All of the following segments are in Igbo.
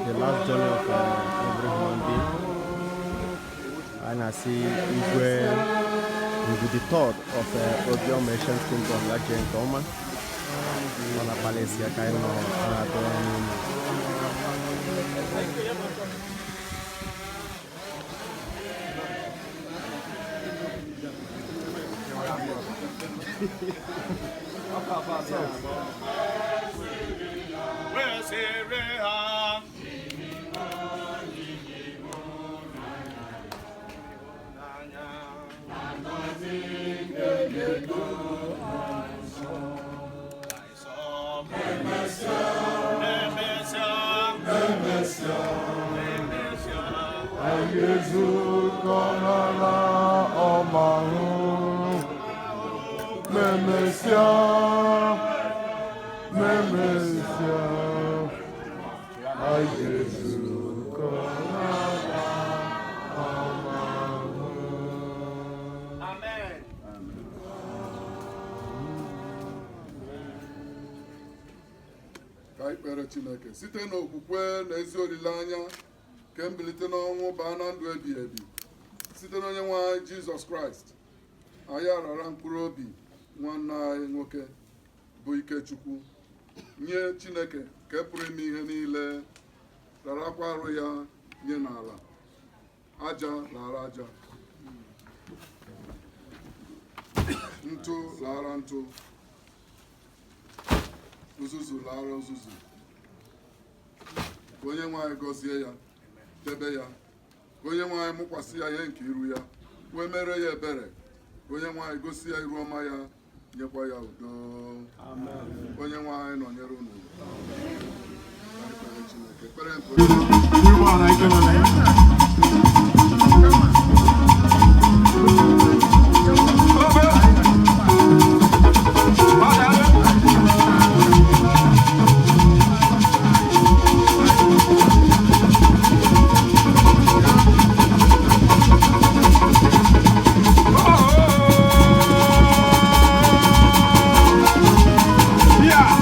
the last journey of every human being. And I see Igwe will be the third of Obiom Merchant Kingdom, like Jane Coleman. On a palace, I kind Jesus konala omahu memesia ay Jesus konala omahu. Amen. Ka ikpere Chineke site n'okwukwe na ezi olileanya nke mbilite n'ọnwụ baa na ndụ ebighị ebi site n'onye nwe anyị Jizọs Kraịst, anyị arara mkpụrụ obi nwanne anyị nwoke bụ Ikechukwu nye Chineke nke pụrụ ime ihe niile, rarakwa arụ ya nye n'ala, aja lara aja, ntụ lara ntụ, uzuzu lara uzuzu. Ka onye nwe anyị gọzie ya, debe ya, ka onye nwe anyị mụkwasị ya ihe nke iru ya, wee mere ya ebere, ka onye nwe anyị gosi ya iru ọma ya, nyekwa ya udo. Onye nwe anyị nọnyere unu. Chineke ekpere nke Yeah.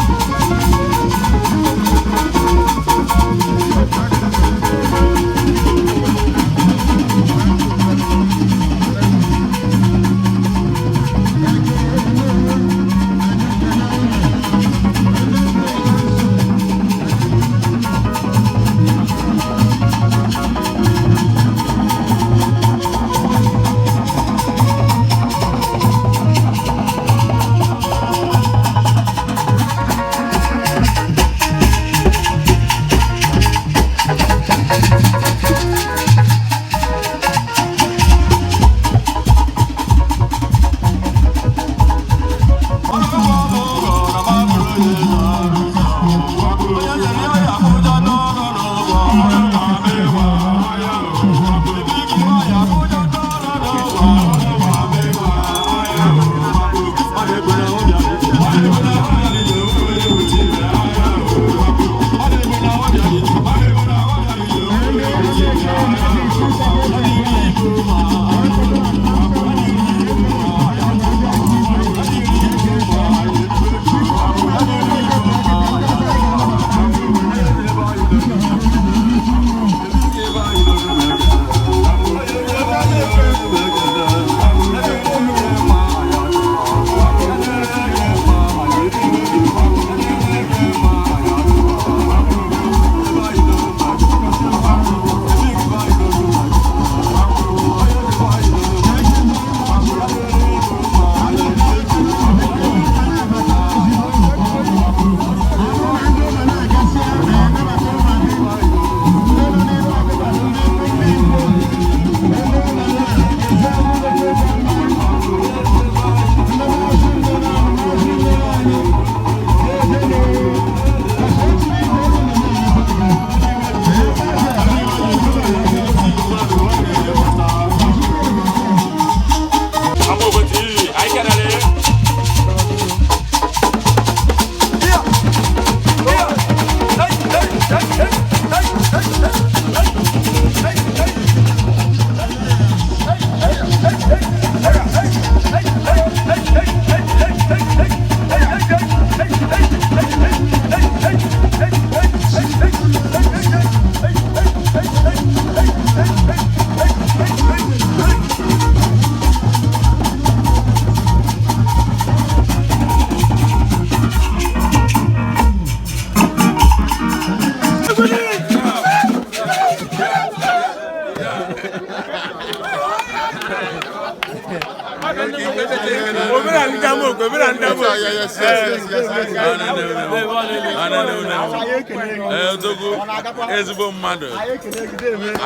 Ezbo mmadụ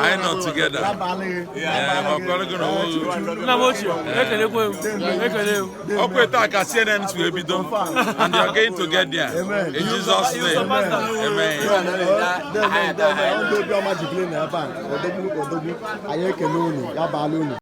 anyị nọ together ọkwa taa ka CNN to ebido and you are going to get there in Jesus name amen.